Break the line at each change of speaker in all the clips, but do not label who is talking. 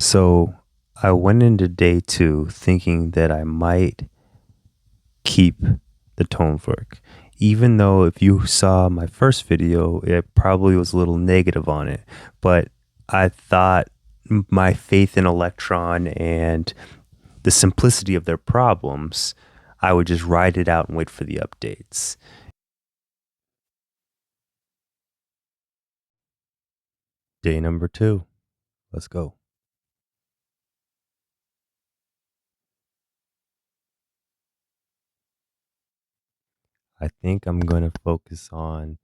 So I went into day 2 thinking that I might keep the Tonverk. Even though if you saw my first video, it probably was a little negative on it. But I thought my faith in Elektron and the simplicity of their problems, I would just ride it out and wait for the updates. Day number 2. Let's go. I think I'm going to focus on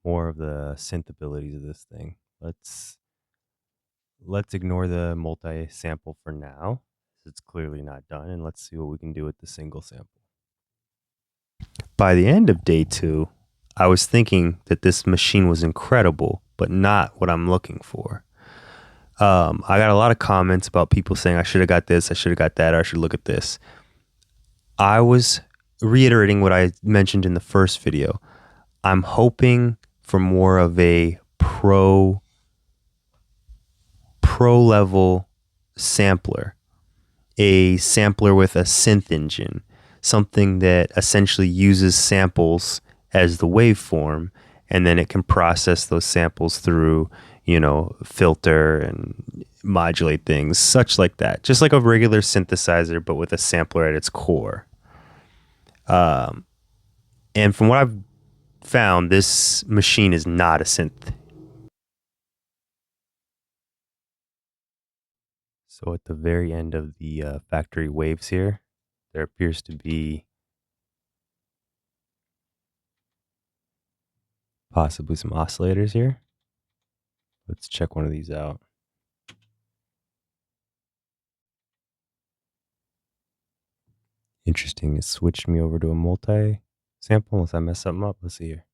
more of the synth abilities of this thing. Let's ignore the multi-sample for now. It's clearly not done, and let's see what we can do with the single sample. By the end of day 2, I was thinking that this machine was incredible, but not what I'm looking for. I got a lot of comments about people saying I should have got this, I should have got that, or I should look at this. I was reiterating what I mentioned in the first video. I'm hoping for more of a pro level sampler, a sampler with a synth engine, something that essentially uses samples as the waveform, and then it can process those samples through, filter and modulate things, such like that. Just like a regular synthesizer, but with a sampler at its core. And from what I've found, this machine is not a synth. So at the very end of the factory waves here, there appears to be possibly some oscillators here. Let's check one of these out. Interesting. It switched me over to a multi-sample unless I mess something up. Let's see here.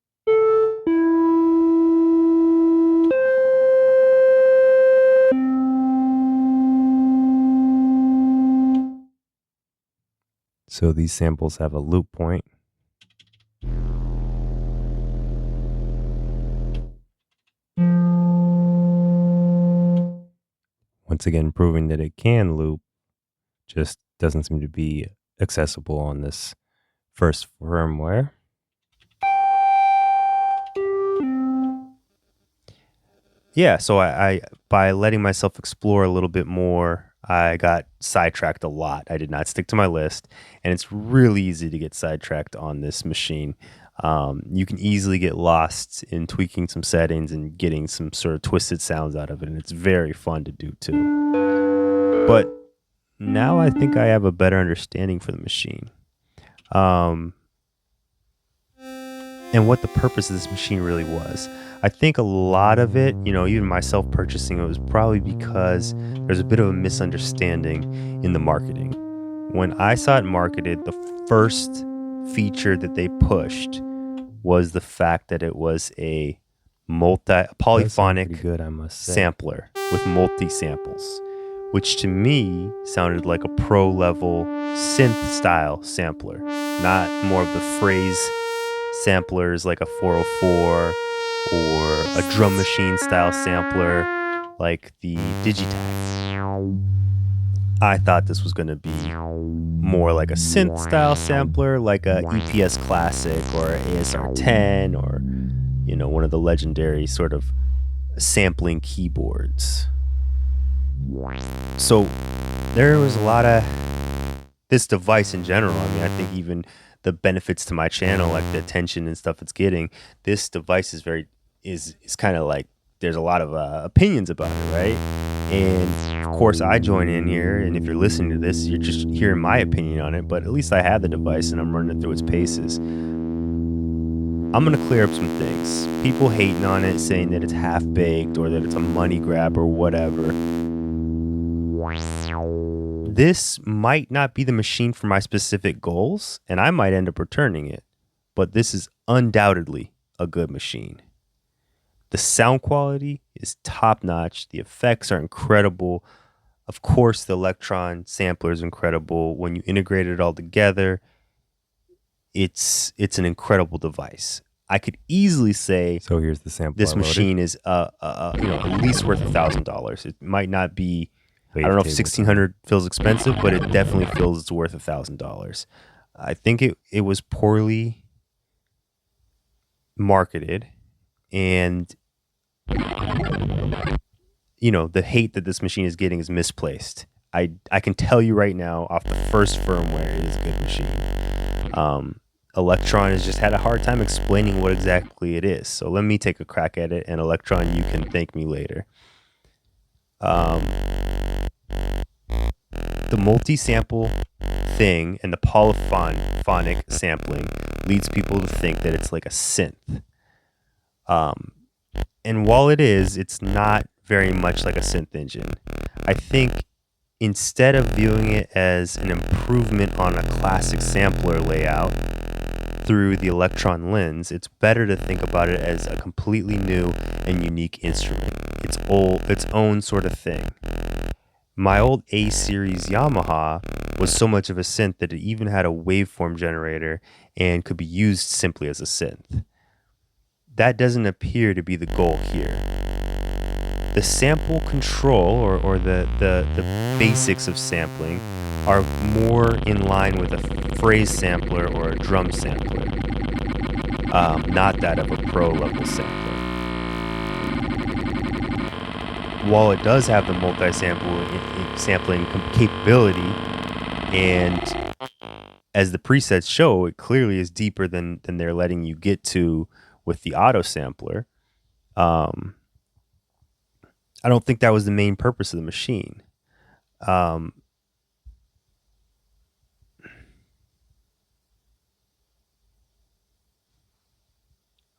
So these samples have a loop point. Once again, proving that it can loop, just doesn't seem to be accessible on this first firmware. Yeah, so I by letting myself explore a little bit more, I got sidetracked a lot. I did not stick to my list, and it's really easy to get sidetracked on this machine. You can easily get lost in tweaking some settings and getting some sort of twisted sounds out of it, and it's very fun to do too. But now I think I have a better understanding for the machine. And what the purpose of this machine really was. I think a lot of it, even myself purchasing it, was probably because there's a bit of a misunderstanding in the marketing. When I saw it marketed, the first feature that they pushed was the fact that it was a polyphonic sampler with multi-samples, which to me sounded like a pro-level synth-style sampler, not more of the phrase samplers like a 404 or a drum machine style sampler like the Digitakt. I thought this was going to be more like a synth style sampler, like a EPS Classic or ASR 10 or one of the legendary sort of sampling keyboards. So there was a lot of this device in general. I mean, I think even the benefits to my channel, like the attention and stuff it's getting, this device is kind of like, there's a lot of opinions about it, right? And of course I join in here, and if you're listening to this, you're just hearing my opinion on it, but at least I have the device and I'm running it through its paces. I'm gonna clear up some things. People hating on it, saying that it's half-baked or that it's a money grab or whatever. This might not be the machine for my specific goals, and I might end up returning it, but this is undoubtedly a good machine. The sound quality is top-notch. The effects are incredible. Of course, the Elektron sampler is incredible. When you integrate it all together, it's an incredible device. I could easily say,
so here's the sample.
This machine is at least worth $1,000. It might not be I don't know if 1,600 feels expensive, but it definitely feels it's worth $1,000. I think it was poorly marketed, and the hate that this machine is getting is misplaced. I can tell you right now, off the first firmware, it is a good machine. Elektron has just had a hard time explaining what exactly it is. So let me take a crack at it, and Elektron, you can thank me later. The multi-sample thing and the polyphonic sampling leads people to think that it's like a synth. And while it is, it's not very much like a synth engine. I think instead of viewing it as an improvement on a classic sampler layout through the Elektron lens, it's better to think about it as a completely new and unique instrument. Its own sort of thing. My old A-series Yamaha was so much of a synth that it even had a waveform generator and could be used simply as a synth. That doesn't appear to be the goal here. The sample control or the basics of sampling are more in line with a phrase sampler or a drum sampler, not that of a pro level sampler. While it does have the multi-sampling capability, and as the presets show, it clearly is deeper than they're letting you get to with the auto sampler. I don't think that was the main purpose of the machine. All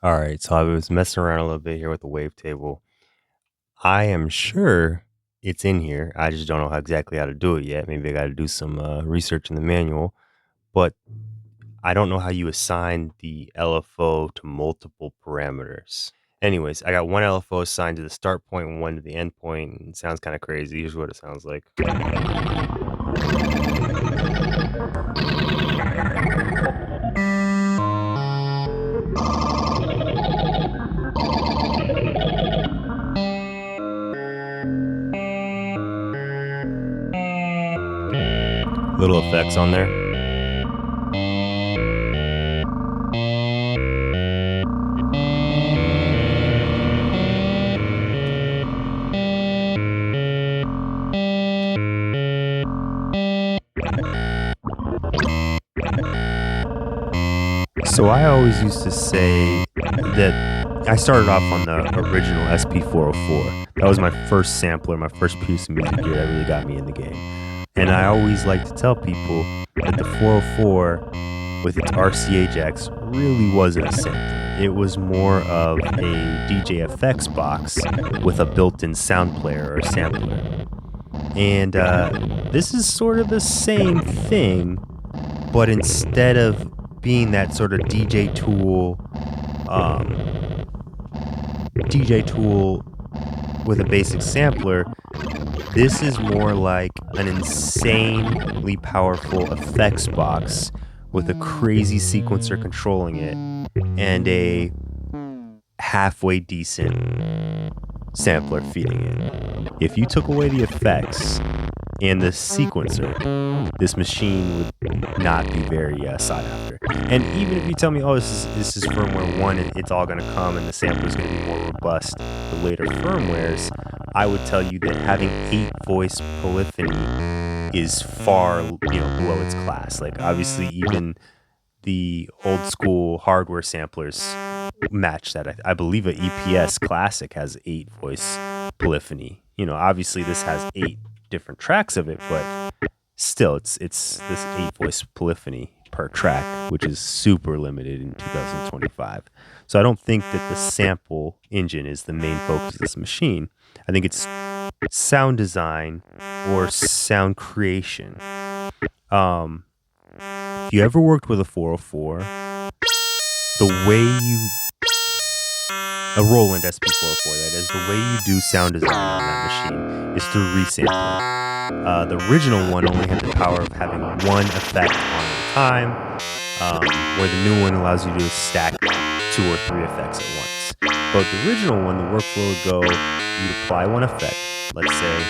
right, so I was messing around a little bit here with the wavetable. I am sure it's in here. I just don't know exactly how to do it yet. Maybe I got to do some research in the manual. But I don't know how you assign the LFO to multiple parameters. Anyways, I got one LFO assigned to the start point and one to the end point. It sounds kind of crazy. Here's what it sounds like. Little effects on there. So I always used to say that I started off on the original SP404. That was my first sampler, my first piece of music gear that really got me in the game. And I always like to tell people that the 404 with its RCA jacks really wasn't a sampler. It was more of a DJ effects box with a built-in sound player or sampler. And this is sort of the same thing, but instead of being that sort of DJ tool with a basic sampler, this is more like an insanely powerful effects box with a crazy sequencer controlling it and a halfway decent sampler feeding it. If you took away the effects and the sequencer, this machine would not be very sought after. And even if you tell me, oh, this is firmware 1 and it's all going to come and the sampler is going to be more robust for later firmwares, I would tell you that having 8-voice polyphony is far below its class. Like, obviously, even the old school hardware samplers match that. I believe an EPS Classic has 8-voice polyphony. Obviously this has 8 different tracks of it, but still it's this 8-voice polyphony per track, which is super limited in 2025. So I don't think that the sample engine is the main focus of this machine. I think it's sound design or sound creation. If you ever worked with a 404, the way a Roland SP404, that is, the way you do sound design on that machine is through resampling. The original one only had the power of having one effect on at a time, where the new one allows you to stack 2 or 3 effects at once. But the original one, the workflow would go, you'd apply one effect, let's say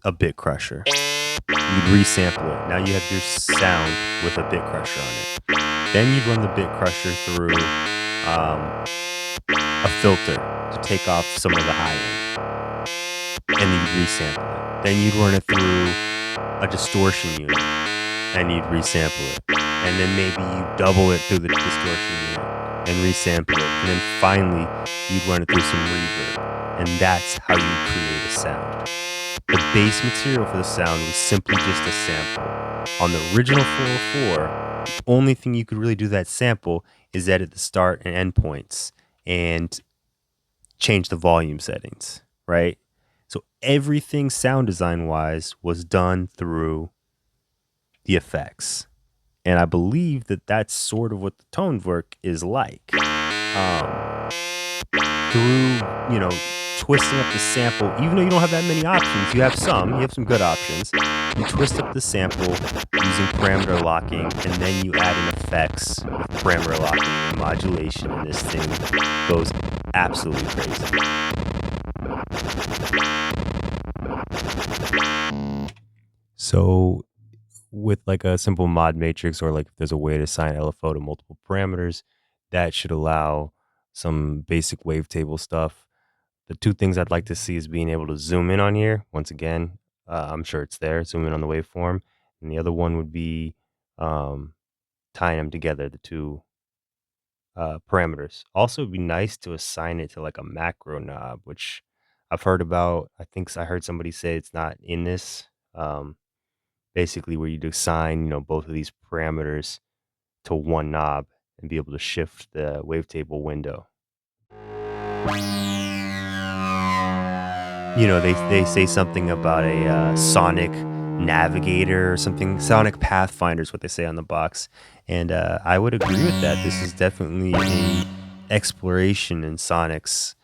a bit crusher. You'd resample it. Now you have your sound with a bit crusher on it. Then you'd run the bit crusher through a filter to take off some of the high end. And then you'd resample it. Then you'd run it through a distortion unit and you'd resample it. And then maybe you double it through the distortion unit and resample it. And then finally you'd run it through some reverb. And that's how you create a sound. The base material for the sound was simply just a sample. On the original 404, the only thing you could really do that sample is edit the start and end points and change the volume settings, right? So everything sound design wise was done through the effects. And I believe that that's sort of what the Tonverk is like. Through, twisting up the sample, even though you don't have that many options, you have some good options. You twist up the sample using parameter locking, and then you add in effects with parameter locking and modulation, and this thing goes absolutely crazy. So with like a simple mod matrix, or like if there's a way to assign LFO to multiple parameters, that should allow some basic wavetable stuff. The two things I'd like to see is being able to zoom in on here. Once again, I'm sure it's there, zoom in on the waveform. And the other one would be tying them together, the two parameters. Also, it'd be nice to assign it to like a macro knob, which I've heard about. I heard somebody say it's not in this. Basically, where you'd assign, both of these parameters to one knob and be able to shift the wavetable window. They say something about a sonic navigator or something. Sonic Pathfinder is what they say on the box. And I would agree with that. This is definitely an exploration in sonics.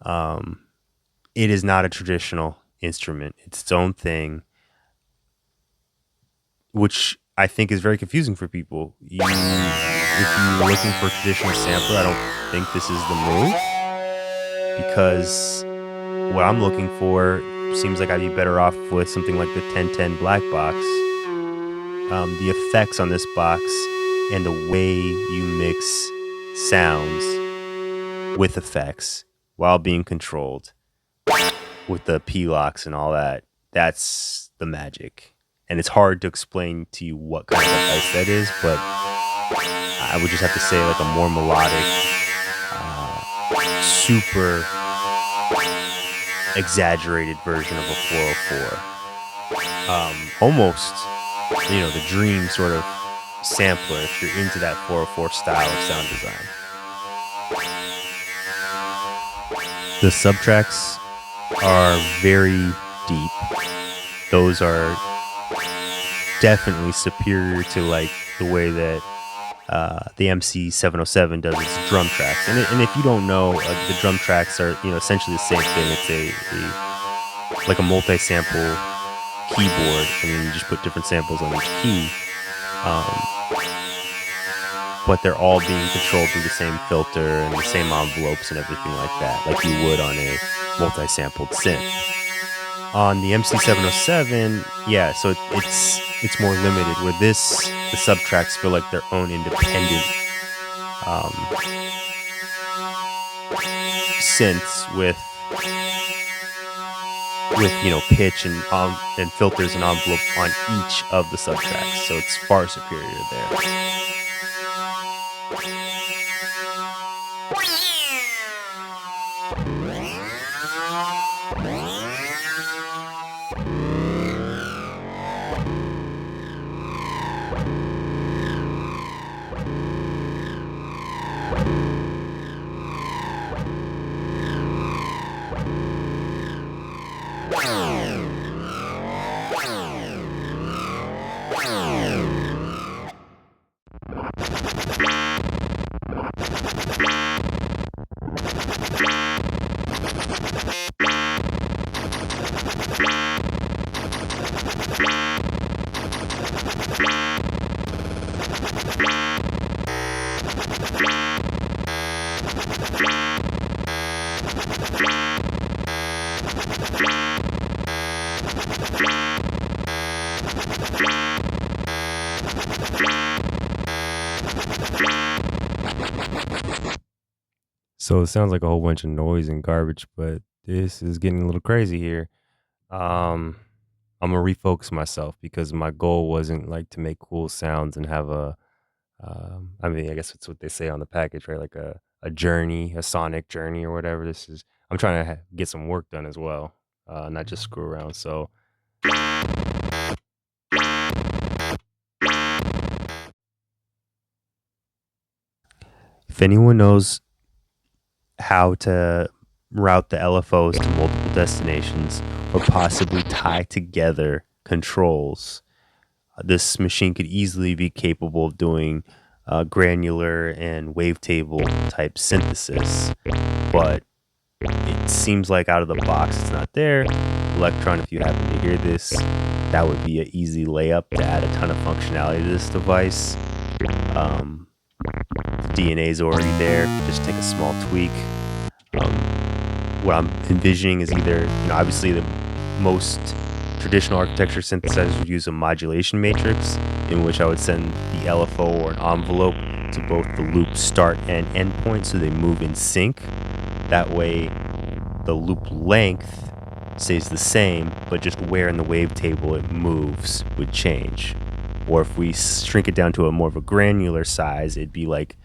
It is not a traditional instrument. It's its own thing, which I think is very confusing for people. If you're looking for a traditional sampler, I don't think this is the move, because what I'm looking for seems like I'd be better off with something like the 1010 black box. The effects on this box and the way you mix sounds with effects while being controlled with the P-locks and all that, that's the magic. And it's hard to explain to you what kind of device that is, but I would just have to say like a more melodic, super exaggerated version of a 404. Almost, the dream sort of sampler if you're into that 404 style of sound design. The subtracks are very deep. Those are definitely superior to like the way that the MC707 does its drum tracks. And if you don't know, the drum tracks are essentially the same thing. It's like a multi-sample keyboard, and then you just put different samples on each key. But they're all being controlled through the same filter and the same envelopes and everything like that, like you would on a multi-sampled synth. On the MC707, yeah, so it's more limited. Where the subtracks feel like their own independent synths with pitch and filters and envelope on each of the subtracks. So it's far superior there.
So it sounds like a whole bunch of noise and garbage, but this is getting a little crazy here. Um, I'm gonna refocus myself because my goal wasn't like to make cool sounds and have a, I mean, I guess that's what they say on the package, right? Like a journey, a sonic journey or whatever. I'm trying to get some work done as well, not just screw around. So
If anyone knows how to route the LFOs to multiple destinations or possibly tie together controls, this machine could easily be capable of doing granular and wavetable type synthesis. But it seems like out of the box it's not there. Electron, if you happen to hear this, that would be an easy layup to add a ton of functionality to this device. Um, the DNA is already there. Just take a small tweak. Um, what I'm envisioning is either, obviously the most traditional architecture synthesizers would use a modulation matrix in which I would send the LFO or an envelope to both the loop start and end point so they move in sync. That way, the loop length stays the same, but just where in the wavetable it moves would change. Or if we shrink it down to a more of a granular size, it'd be like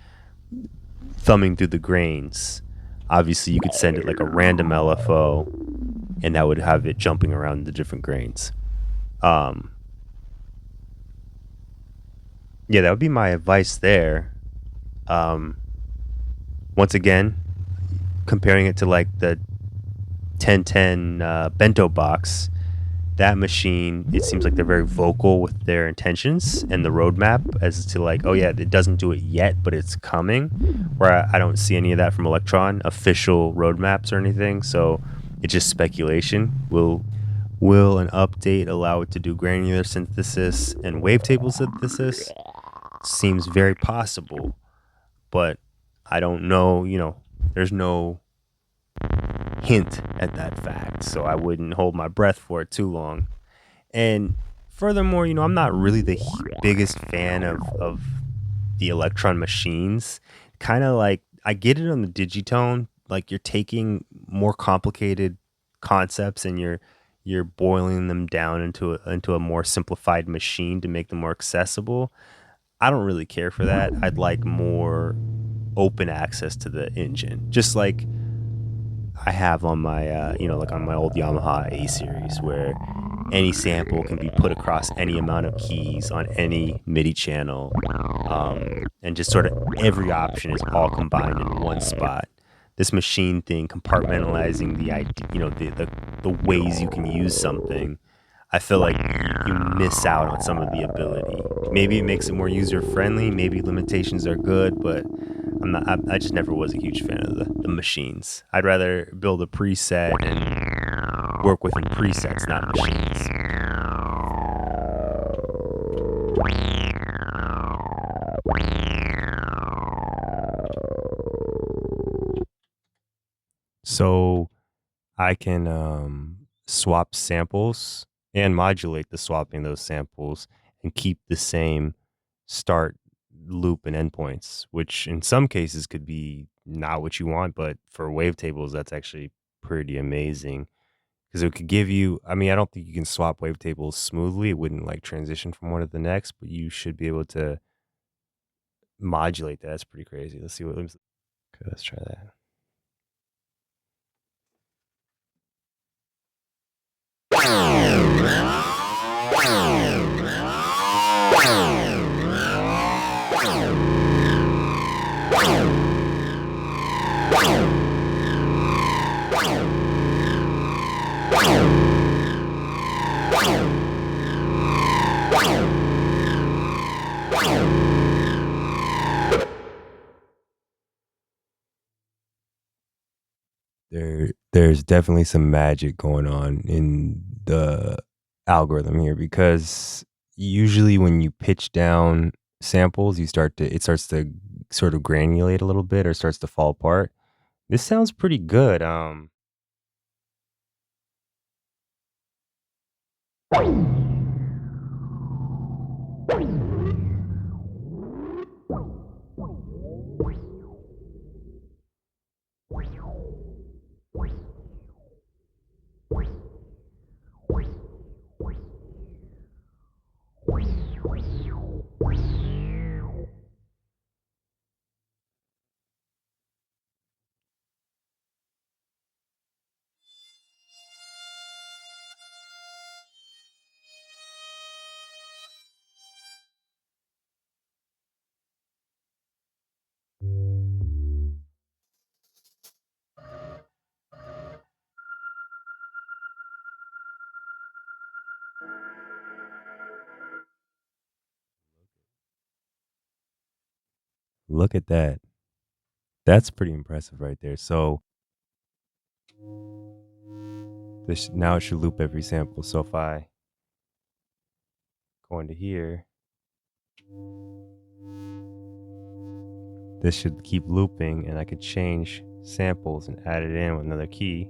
thumbing through the grains. Obviously, you could send it like a random LFO, and that would have it jumping around the different grains. Um, yeah, that would be my advice there. Um, Once again, comparing it to like the 1010 bento box, that machine, it seems like they're very vocal with their intentions and the roadmap as to like, oh yeah, it doesn't do it yet, but it's coming. Where I don't see any of that from Elektron, official roadmaps or anything. So it's just speculation. Will an update allow it to do granular synthesis and wavetable synthesis? Seems very possible, but I don't know. There's no hint at that fact, so I wouldn't hold my breath for it too long. And furthermore, I'm not really the biggest fan of the Elektron machines. Kind of like I get it on the Digitone, like you're taking more complicated concepts and you're boiling them down into a more simplified machine to make them more accessible. I don't really care for that. I'd like more open access to the engine, just like I have on my, like on my old Yamaha A series, where any sample can be put across any amount of keys on any MIDI channel, and just sort of every option is all combined in one spot. This machine thing, compartmentalizing the idea, the ways you can use something. I feel like you miss out on some of the ability. Maybe it makes it more user friendly. Maybe limitations are good, but I'm not. I just never was a huge fan of the machines. I'd rather build a preset and work within presets, not machines.
so I can swap samples and modulate the swapping those samples and keep the same start loop and endpoints, which in some cases could be not what you want, but for wavetables, that's actually pretty amazing because it could give you. I mean, I don't think you can swap wavetables smoothly. It wouldn't like transition from one to the next, but you should be able to modulate that. That's pretty crazy. Let's see what. Okay, let's try that. There's definitely some magic going on in the algorithm here because usually when you pitch down samples, it starts to sort of granulate a little bit or starts to fall apart. This sounds pretty good. Look at that. That's pretty impressive right there. So this now it should loop every sample. So if I go into here, this should keep looping, and I could change samples and add it in with another key.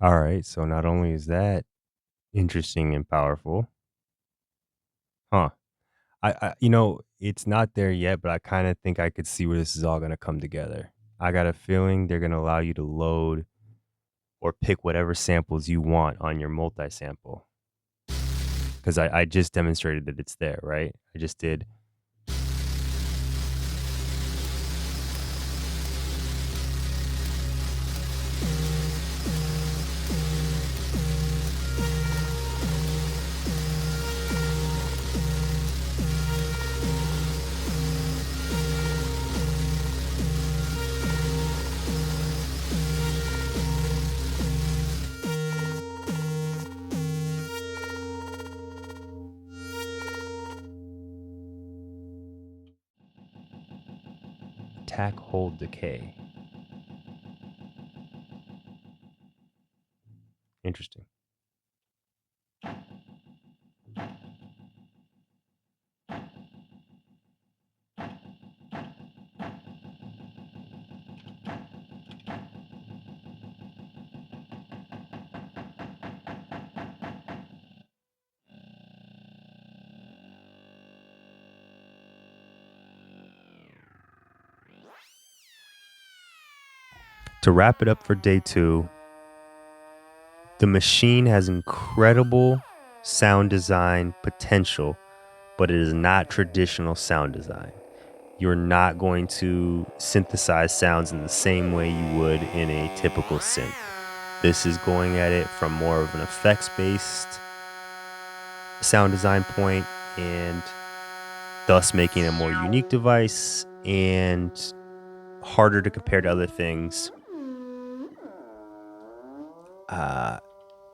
All right, so not only is that interesting and powerful, huh? It's not there yet, but I kind of think I could see where this is all going to come together. I got a feeling they're going to allow you to load or pick whatever samples you want on your multi-sample. Because I just demonstrated that it's there, right? I just did. Attack, hold, decay. Interesting. To wrap it up for day 2, the machine has incredible sound design potential, but it is not traditional sound design. You're not going to synthesize sounds in the same way you would in a typical synth. This is going at it from more of an effects-based sound design point, and thus making a more unique device and harder to compare to other things.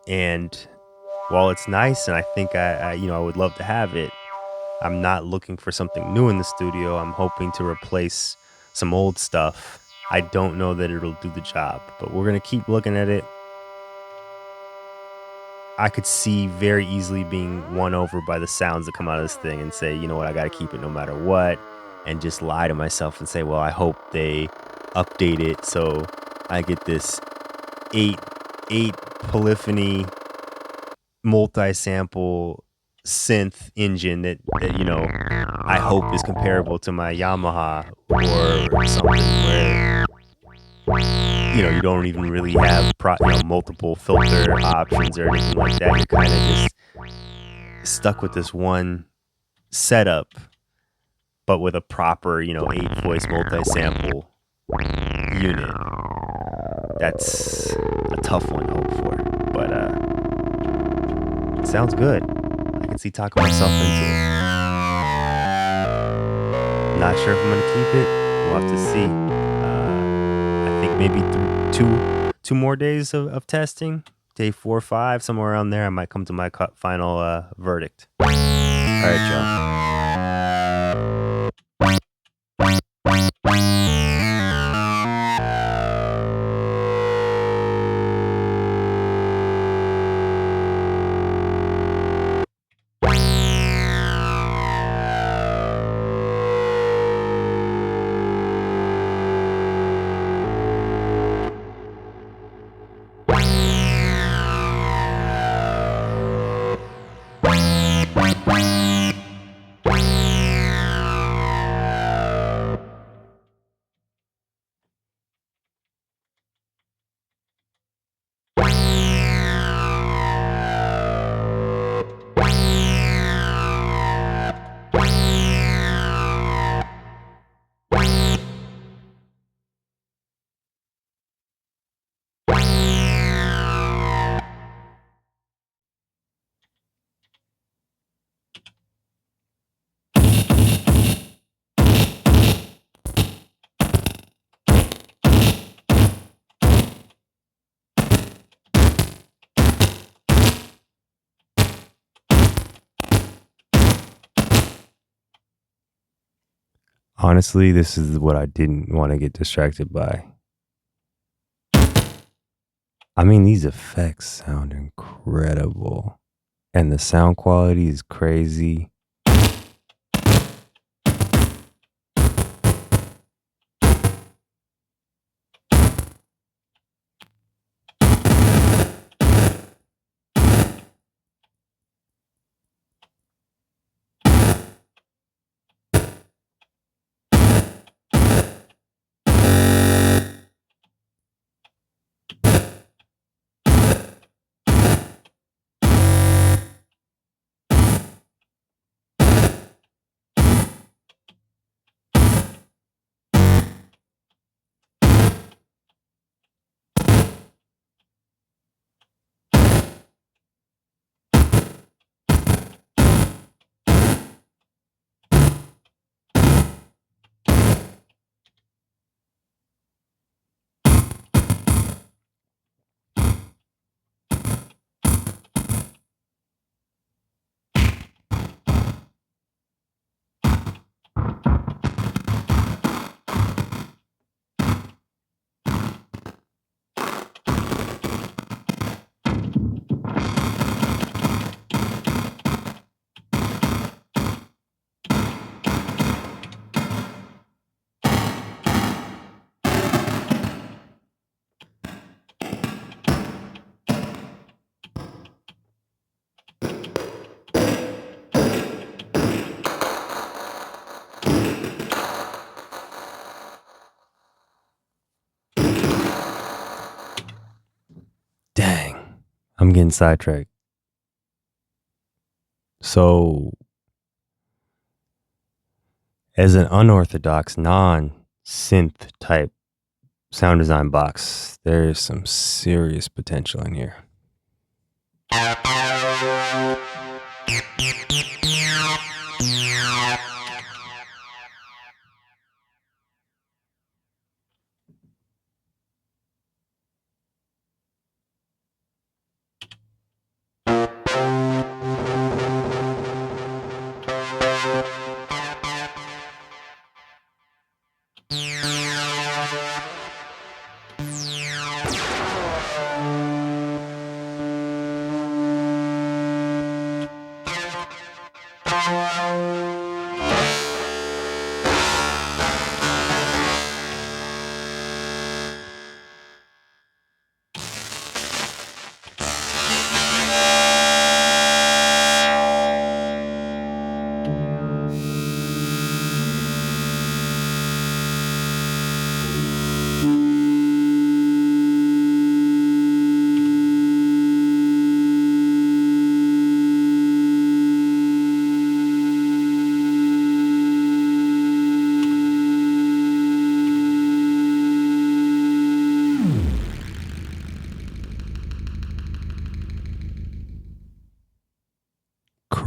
And while it's nice, and I think I would love to have it, I'm not looking for something new in the studio. I'm hoping to replace some old stuff. I don't know that it'll do the job, but we're gonna keep looking at it. I could see very easily being won over by the sounds that come out of this thing and say, you know what, I gotta keep it no matter what, and just lie to myself and say, well, I hope they update it so I get this eight polyphony multi-sample synth engine that I hope is comparable to my Yamaha or something where you don't even really have multiple filter options or anything like that. You're kind of just stuck with this one setup, but with a proper 8-voice multi-sample unit. That's a tough one to hope for, but it sounds good. I can see talking myself into it. Not sure if I'm gonna keep it. We'll have to see. I think maybe two more days of testing. Day 4 or 5, somewhere around there, I might come to my final verdict. All right, y'all. Honestly, this is what I didn't want to get distracted by. I mean, these effects sound incredible. And the sound quality is crazy. Dang, I'm getting sidetracked. So, as an unorthodox, non synth type sound design box, there is some serious potential in here.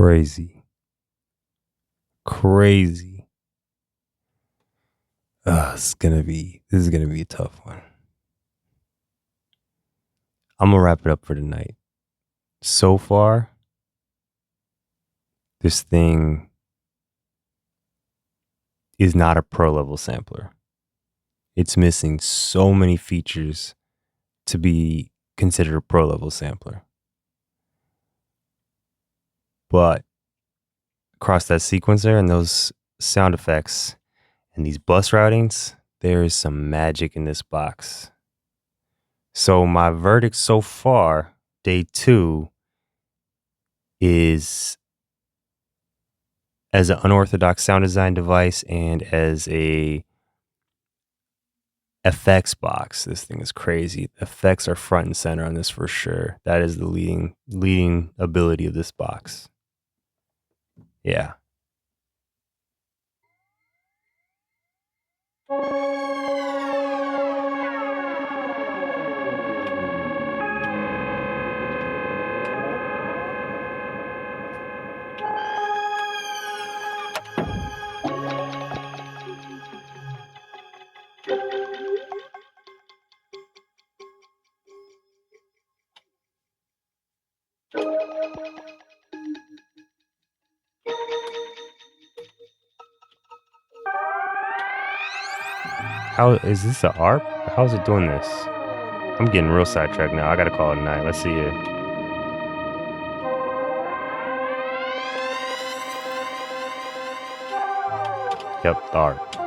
Crazy. Crazy. This is gonna be a tough one. I'm gonna wrap it up for tonight. So far, this thing is not a pro level sampler. It's missing so many features to be considered a pro level sampler. But across that sequencer and those sound effects and these bus routings, there is some magic in this box. So my verdict so far, day 2, is as an unorthodox sound design device and as a effects box. This thing is crazy. Effects are front and center on this for sure. That is the leading ability of this box. Yeah. How is this a ARP? How is it doing this? I'm getting real sidetracked now. I gotta call it a night. Let's see it. Yep, the ARP.